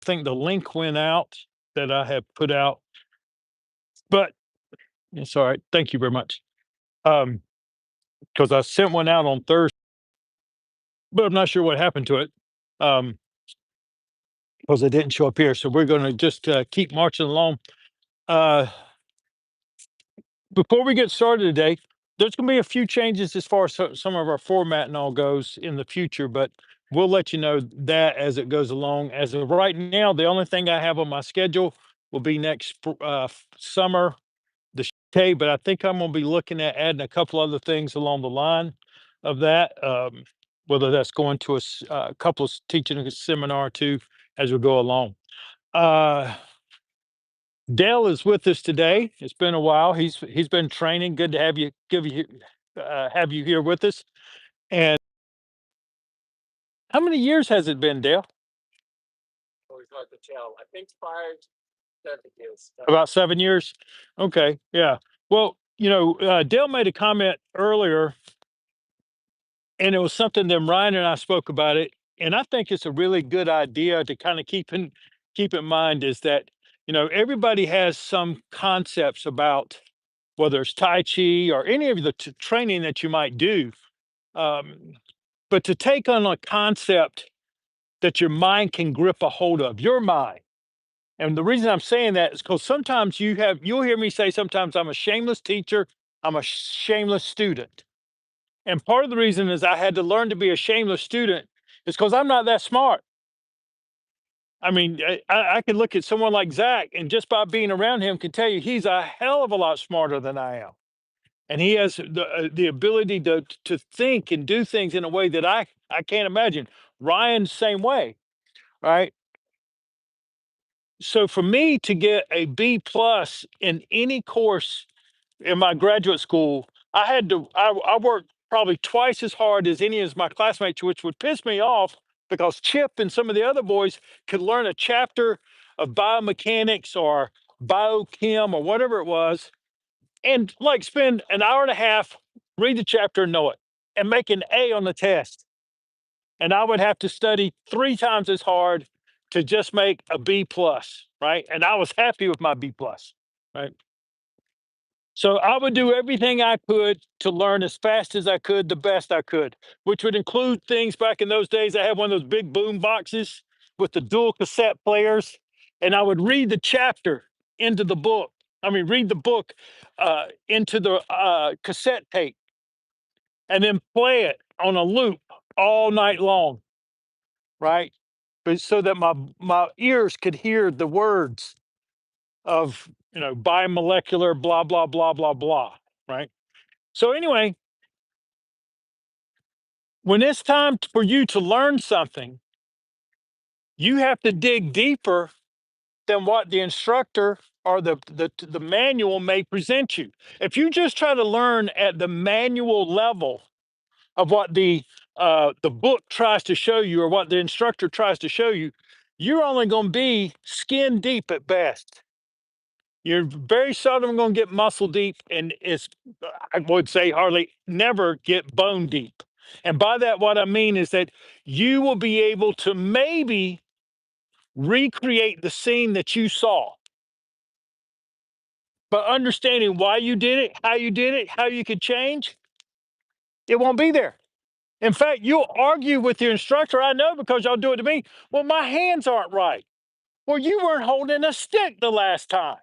think the link went out that I had put out, but it's all right. Thank you very much. Um, because I sent one out on Thursday, but I'm not sure what happened to it. Um, because it didn't show up here. So we're going to just keep marching along. Uh, before we get started today, there's going to be a few changes as far as some of our format and all goes in the future, but we'll let you know that as it goes along. As of right now, the only thing I have on my schedule will be next summer, the okay, but I think I'm going to be looking at adding a couple other things along the line of that. Whether that's going to a couple of teaching a seminar too as we go along. Uh, Dale is with us today. It's been a while. He's been training. Good to have you here with us. And how many years has it been, Dale? Always hard to tell. I think 5, 7 years. About 7 years. Okay, yeah. Well, Dale made a comment earlier, and it was something that Ryan and I spoke about it, and I think it's a really good idea to kind of keep in mind is that everybody has some concepts about whether it's Tai Chi or any of the training that you might do. Um, but to take on a concept that your mind can grip a hold of, your mind. And the reason I'm saying that is because sometimes you'll hear me say sometimes I'm a shameless teacher, I'm a shameless student. And part of the reason is I had to learn to be a shameless student is because I'm not that smart. I mean, I could look at someone like Zach, and just by being around him can tell you he's a hell of a lot smarter than I am. And he has the ability to think and do things in a way that I can't imagine. Ryan, same way, right? So for me to get a B+ in any course in my graduate school, I worked probably twice as hard as any of my classmates, which would piss me off because Chip and some of the other boys could learn a chapter of biomechanics or biochem or whatever it was, and like spend an hour and a half, read the chapter and know it, and make an A on the test. And I would have to study 3 times as hard to just make a B+, right? And I was happy with my B+, right? So I would do everything I could to learn as fast as I could, the best I could, which would include things back in those days. I had one of those big boom boxes with the dual cassette players, and I would read the chapter into the book. I mean, read the book into the cassette tape and then play it on a loop all night long, right? But so that my ears could hear the words of biomolecular blah blah blah blah blah, right? So anyway, when it's time for you to learn something, you have to dig deeper than what the instructor or the manual may present you. If you just try to learn at the manual level of what the book tries to show you or what the instructor tries to show you, you're only going to be skin deep at best. You're very seldom going to get muscle deep, and I would say hardly never get bone deep. And by that, what I mean is that you will be able to maybe recreate the scene that you saw, but understanding why you did it, how you could change, it won't be there. In fact, you'll argue with your instructor. I know because y'all do it to me. Well, my hands aren't right. Well, you weren't holding a stick the last time,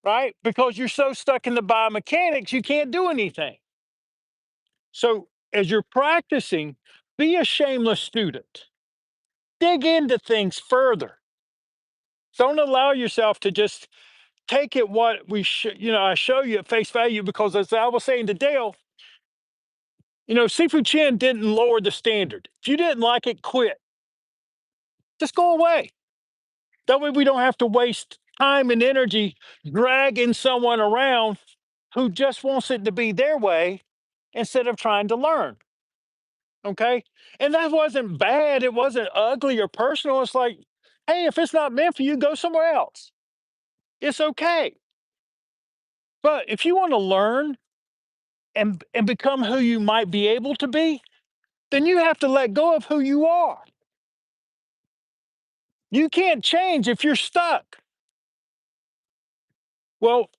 right? Because you're so stuck in the biomechanics, you can't do anything. So as you're practicing, be a shameless student. Dig into things further. Don't allow yourself to just take it what I show you at face value, because as I was saying to Dale, Sifu Chin didn't lower the standard. If you didn't like it, quit. Just go away. That way we don't have to waste time and energy dragging someone around who just wants it to be their way instead of trying to learn. Okay. And that wasn't bad. It wasn't ugly or personal. It's like, hey, if it's not meant for you, go somewhere else. It's okay. But if you want to learn and become who you might be able to be, then you have to let go of who you are. You can't change if you're stuck. Well,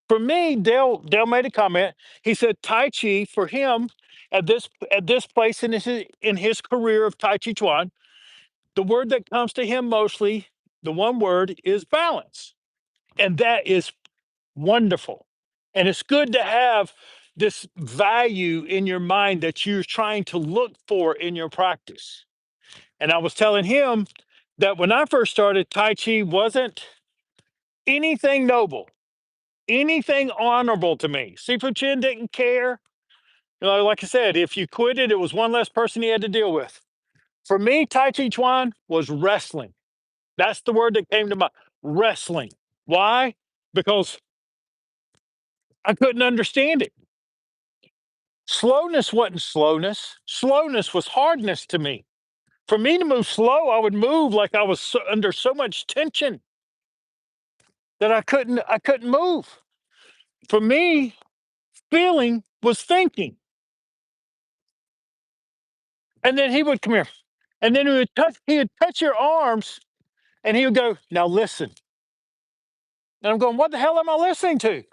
for me, Dale made a comment. He said Tai Chi for him at this place in his career of Tai Chi Chuan, the word that comes to him mostly, the one word is balance. And that is wonderful. And it's good to have this value in your mind that you're trying to look for in your practice. And I was telling him that when I first started, Tai Chi wasn't anything noble, anything honorable to me. Sifu Chin didn't care. Like I said, if you quit it, it was one less person he had to deal with. For me, Tai Chi Chuan was wrestling. That's the word that came to mind. Wrestling. Why? Because I couldn't understand it. Slowness wasn't slowness. Slowness was hardness to me. For me to move slow, I would move like I was under so much tension that I couldn't move. For me, feeling was thinking. And then he would come here. And then he would touch your arms and he would go, "Now listen." And I'm going, "What the hell am I listening to?"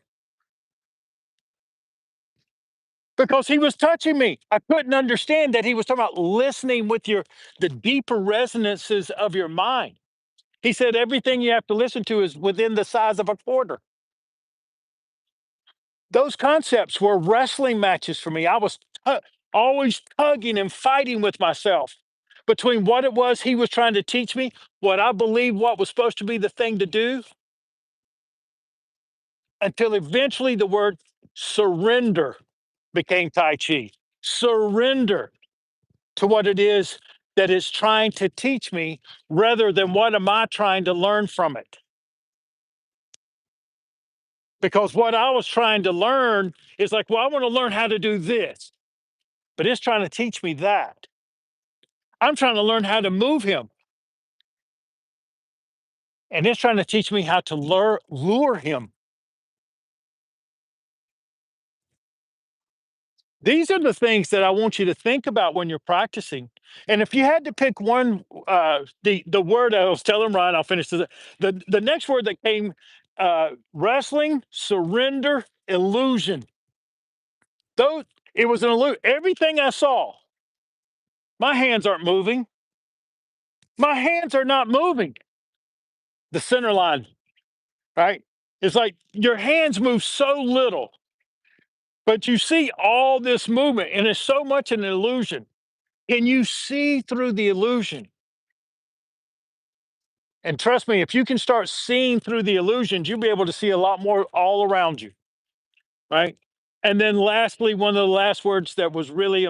Because he was touching me. I couldn't understand that he was talking about listening with the deeper resonances of your mind. He said everything you have to listen to is within the size of a quarter. Those concepts were wrestling matches for me. I was always tugging and fighting with myself between what it was he was trying to teach me, what I believed what was supposed to be the thing to do, until eventually the word surrender became Tai Chi. Surrender to what it is that it's trying to teach me rather than what am I trying to learn from it. Because what I was trying to learn is like, well, I want to learn how to do this, but it's trying to teach me that. I'm trying to learn how to move him, and it's trying to teach me how to lure him. These are the things that I want you to think about when you're practicing. And if you had to pick one, the word I was telling Ryan, I'll finish this. The next word that came, wrestling, surrender, illusion. Those It was an illusion. Everything I saw, my hands aren't moving. My hands are not moving. The center line, right? It's like your hands move so little, but you see all this movement, and it's so much an illusion. Can you see through the illusion? And trust me, if you can start seeing through the illusions, you'll be able to see a lot more all around you, right? And then, lastly, one of the last words that was really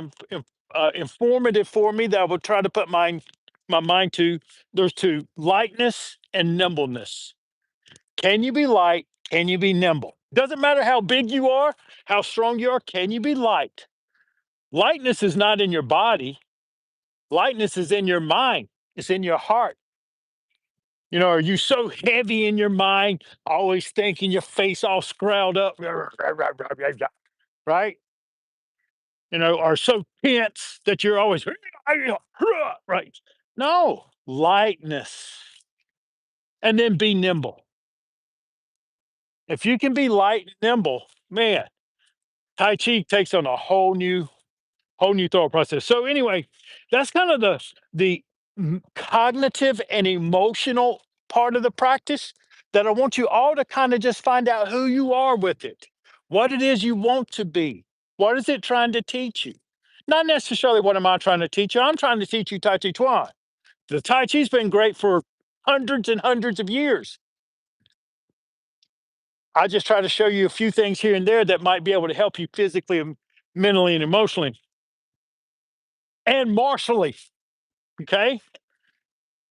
informative for me that I would try to put my mind to, there's two: lightness and nimbleness. Can you be light? Can you be nimble? Doesn't matter how big you are, how strong you are. Can you be light? Lightness is not in your body. Lightness is in your mind. It's in your heart. Are you so heavy in your mind, always thinking, your face all scrawled up, right? Are so tense that you're always right. No, lightness. And then be nimble. If you can be light and nimble, man, Tai Chi takes on a whole new thought process. So anyway, that's kind of the cognitive and emotional part of the practice that I want you all to kind of just find out who you are with it, what it is you want to be, what is it trying to teach you. Not necessarily what am I trying to teach you. I'm trying to teach you Tai Chi Chuan. The Tai Chi's been great for hundreds and hundreds of years. I just try to show you a few things here and there that might be able to help you physically and mentally and emotionally and martially. Okay.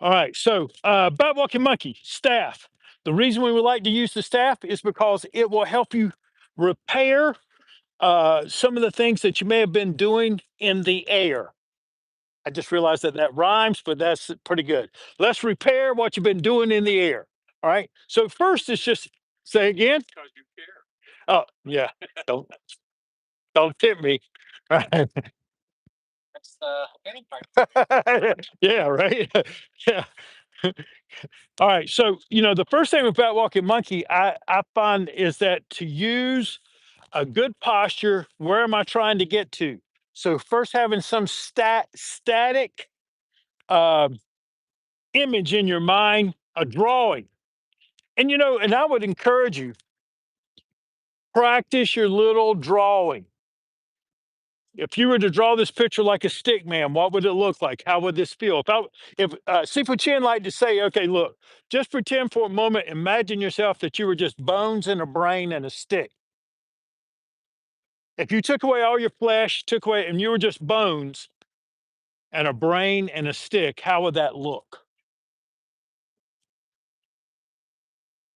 All right. So, butt walking monkey staff. The reason we would like to use the staff is because it will help you repair some of the things that you may have been doing in the air. I just realized that that rhymes, but that's pretty good. Let's repair what you've been doing in the air. All right. So first, it's just say again. Oh yeah. Don't don't tip me. Yeah. Right. Yeah. All right. So, the first thing about walking monkey, I find is that to use a good posture, where am I trying to get to? So first having some static uh, image in your mind, a drawing. And I would encourage you, practice your little drawing. If you were to draw this picture like a stick man, what would it look like? How would this feel? If Sifu Chin liked to say, okay, look, just pretend for a moment, imagine yourself that you were just bones and a brain and a stick. If you took away all your flesh, took away, and you were just bones and a brain and a stick, how would that look?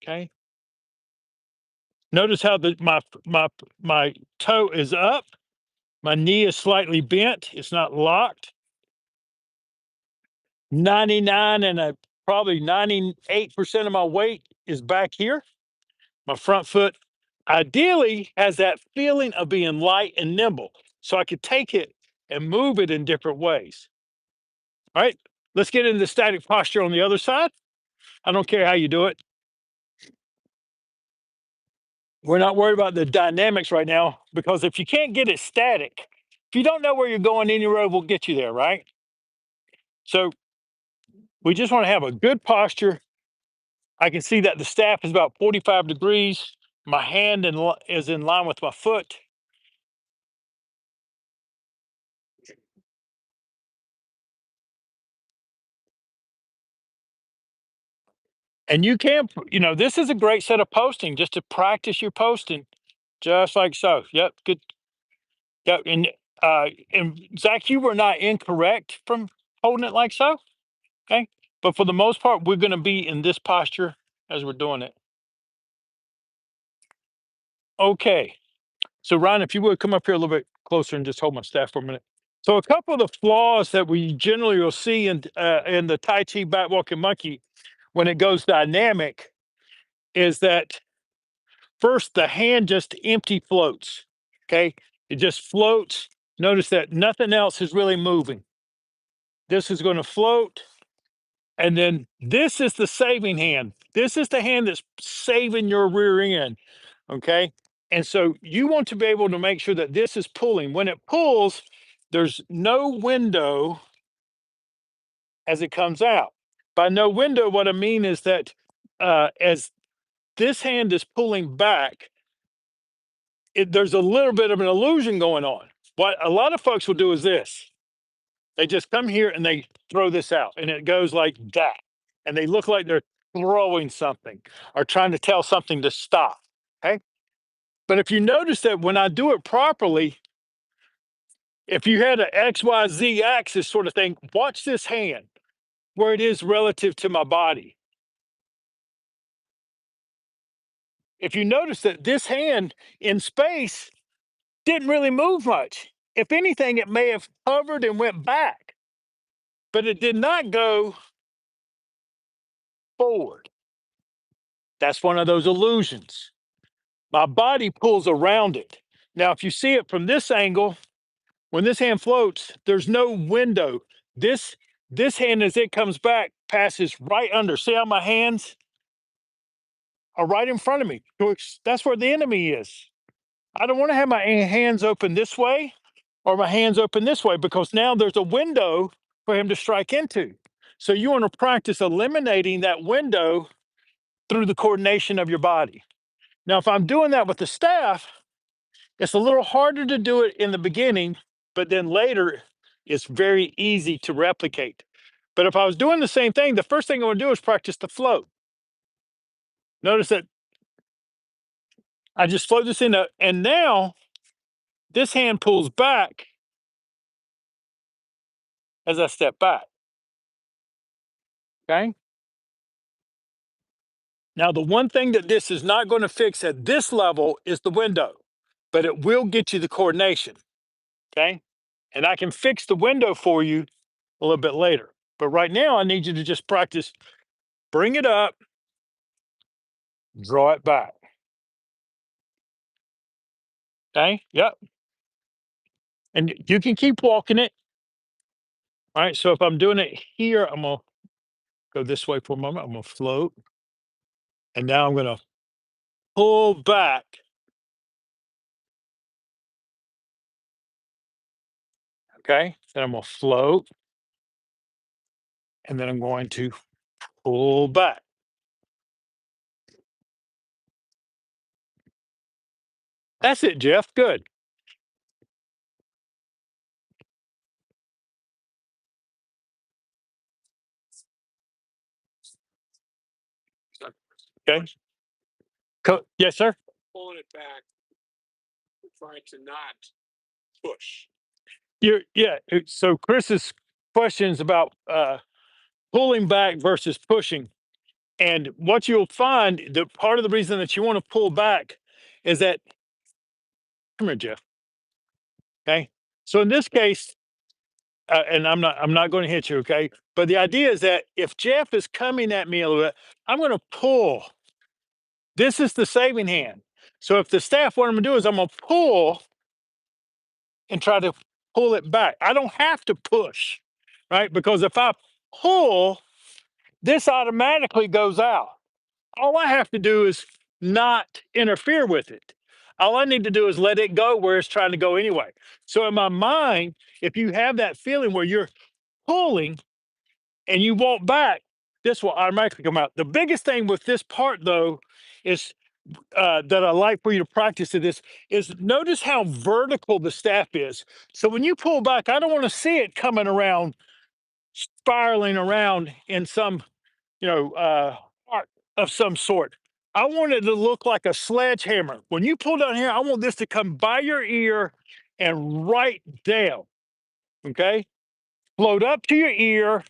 Okay. Notice how my toe is up, my knee is slightly bent, it's not locked. 99 and probably 98% of my weight is back here. My front foot ideally has that feeling of being light and nimble. So I could take it and move it in different ways. All right. Let's get into the static posture on the other side. I don't care how you do it. We're not worried about the dynamics right now because if you can't get it static, if you don't know where you're going, any road will get you there, right? So we just want to have a good posture. I can see that the staff is about 45 degrees. My hand is in line with my foot. And you can, this is a great set of posting just to practice your posting, just like so. Yep, good. Yep, and Zach, you were not incorrect from holding it like so. Okay, but for the most part, we're going to be in this posture as we're doing it. Okay, so Ryan, if you would come up here a little bit closer and just hold my staff for a minute. So a couple of the flaws that we generally will see in the Tai Chi back walking monkey when it goes dynamic is that first the hand just empty floats. Okay, it just floats. Notice that nothing else is really moving. This is going to float, and then this is the saving hand. This is the hand that's saving your rear end. Okay, and so you want to be able to make sure that this is pulling. When it pulls, there's no window as it comes out. By no window, what I mean is that as this hand is pulling back, there's a little bit of an illusion going on. What a lot of folks will do is this: they just come here and they throw this out, and it goes like that, and they look like they're throwing something or trying to tell something to stop. Okay, but if you notice that when I do it properly, if you had an XYZ axis sort of thing, watch this hand where it is relative to my body. If you notice that this hand in space didn't really move much. If anything, it may have hovered and went back, but it did not go forward. That's one of those illusions. My body pulls around it. Now, if you see it from this angle, when this hand floats, there's no window. This this hand, as it comes back, passes right under. See how my hands are right in front of me? That's where the enemy is. I don't want to have my hands open this way or my hands open this way because now there's a window for him to strike into. So you want to practice eliminating that window through the coordination of your body. Now, if I'm doing that with the staff, it's a little harder to do it in the beginning, but then later it's very easy to replicate. But if I was doing the same thing, the first thing I would do is practice the float. Notice that I just float this in, and now this hand pulls back as I step back. Okay. Now, the one thing that this is not going to fix at this level is the window, but it will get you the coordination. Okay. And I can fix the window for you a little bit later. But right now, I need you to just practice, bring it up, draw it back. Okay. Yep. And you can keep walking it. All right. So if I'm doing it here, I'm going to Go this way for a moment. I'm going to float. And now I'm going to pull back. Okay. Then I'm going to float. And then I'm going to pull back. That's it, Jeff. Good. Okay. Yes, sir. Pulling it back, trying to not push. Yeah. So Chris's questions about pulling back versus pushing. And what you'll find, the part of the reason that you want to pull back is that, come here, Jeff. Okay. So in this case, and I'm not going to hit you. Okay. But the idea is that if Jeff is coming at me a little bit, I'm going to pull. This is the saving hand. So if the staff, what I'm going to do is I'm going to pull and try to pull it back. I don't have to push, right? Because if I pull, this automatically goes out. All I have to do is not interfere with it. All I need to do is let it go where it's trying to go anyway. So in my mind, if you have that feeling where you're pulling and you walk back, this will automatically come out. The biggest thing with this part, though, is that I like for you to practice this is notice how vertical the staff is. So when you pull back, I don't want to see it coming around, spiraling around in some, arc of some sort. I want it to look like a sledgehammer. When you pull down here, I want this to come by your ear and right down. Okay. Float up to your ear,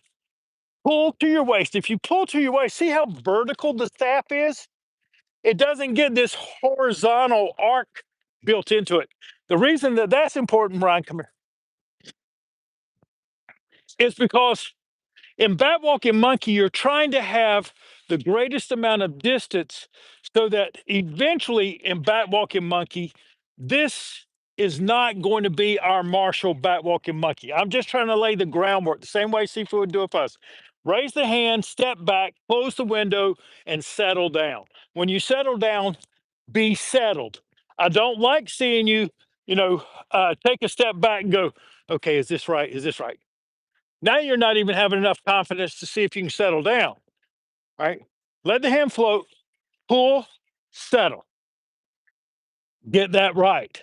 pull to your waist. If you pull to your waist, see how vertical the staff is? It doesn't get this horizontal arc built into it. The reason that that's important, Brian, come here, is because in bat walking monkey, you're trying to have the greatest amount of distance so that eventually in bat walking monkey, this is not going to be our martial bat walking monkey. I'm just trying to lay the groundwork the same way Seafood would do with us. Raise the hand, step back, close the window, and settle down. When you settle down, be settled. I don't like seeing you, take a step back and go, okay, is this right? Is this right? Now you're not even having enough confidence to see if you can settle down, right? Let the hand float, pull, settle. Get that right.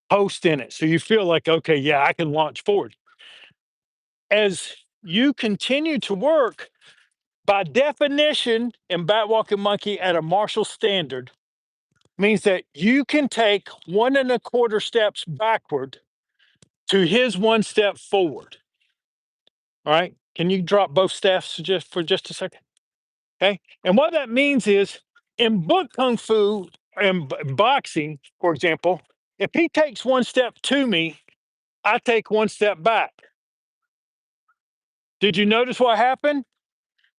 Post in it. So you feel like, okay, yeah, I can launch forward. As you continue to work, by definition, in bat walking monkey at a martial standard, means that you can take 1.25 steps backward to his 1 step forward. All right. Can you drop both staffs just for just a second? Okay. And what that means is in book kung fu and boxing, for example, if he takes 1 step to me, I take 1 step back. Did you notice what happened?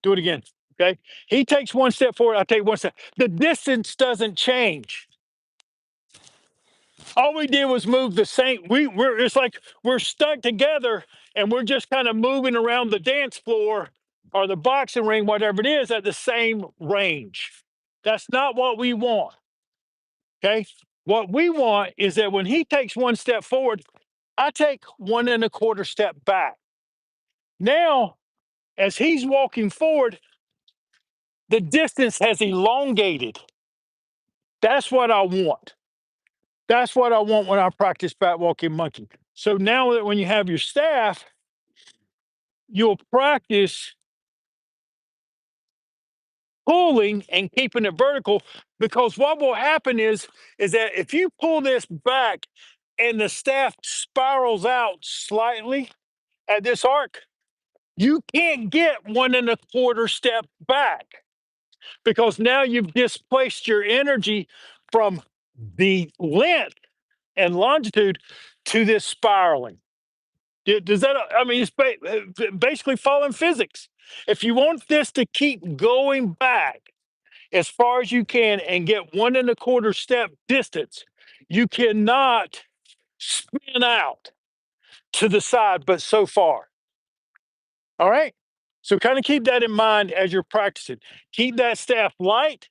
Do it again. Okay. He takes 1 step forward, I take 1 step. The distance doesn't change. All we did was move the same. We're it's like we're stuck together and we're just kind of moving around the dance floor or the boxing ring, whatever it is, at the same range. That's not what we want. Okay. What we want is that when he takes 1 step forward, I take 1.25 step back. Now, as he's walking forward, the distance has elongated. That's what I want. That's what I want when I practice bat walking monkey. So now that when you have your staff, you'll practice pulling and keeping it vertical because what will happen is that if you pull this back and the staff spirals out slightly at this arc, you can't get 1.25 step back because now you've displaced your energy from the length and longitude to this spiraling. Does that? I mean, it's basically following physics. If you want this to keep going back as far as you can and get 1.25 step distance, you cannot spin out to the side, but so far. All right. So kind of keep that in mind as you're practicing. Keep that staff light,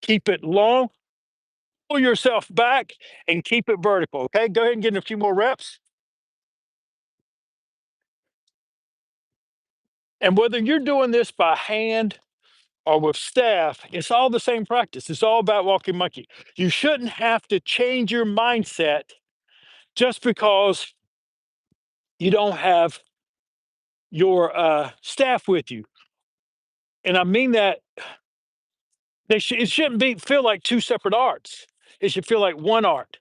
keep it long, pull yourself back, and keep it vertical. Okay, go ahead and get in a few more reps. And whether you're doing this by hand or with staff, it's all the same practice. It's all about walking monkey. You shouldn't have to change your mindset just because you don't have your staff with you. And I mean that it shouldn't be feel like two separate arts. It should feel like one art.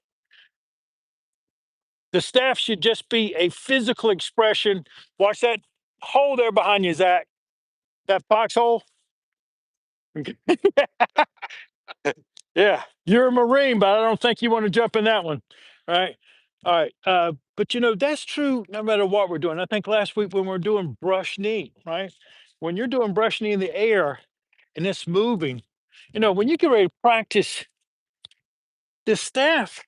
The staff should just be a physical expression. Watch that hole there behind you, Zach. That foxhole. Yeah, you're a Marine, but I don't think you want to jump in that one. Right. All right. But that's true no matter what we're doing. I think last week when we are doing brush knee, right? When you're doing brush knee in the air and it's moving, when you get ready to practice, the staff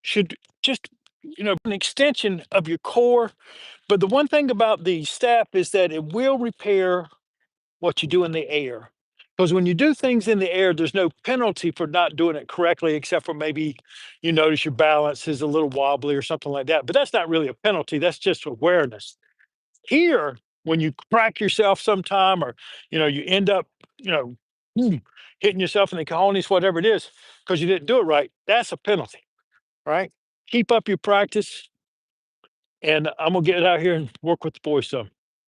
should just, an extension of your core. But the one thing about the staff is that it will repair what you do in the air. Because when you do things in the air, there's no penalty for not doing it correctly, except for maybe you notice your balance is a little wobbly or something like that. But that's not really a penalty. That's just awareness. Here, when you crack yourself sometime or you end up, you know, boom, hitting yourself in the cojones, whatever it is, because you didn't do it right, that's a penalty. Right? Keep up your practice. And I'm gonna get out here and work with the boys some.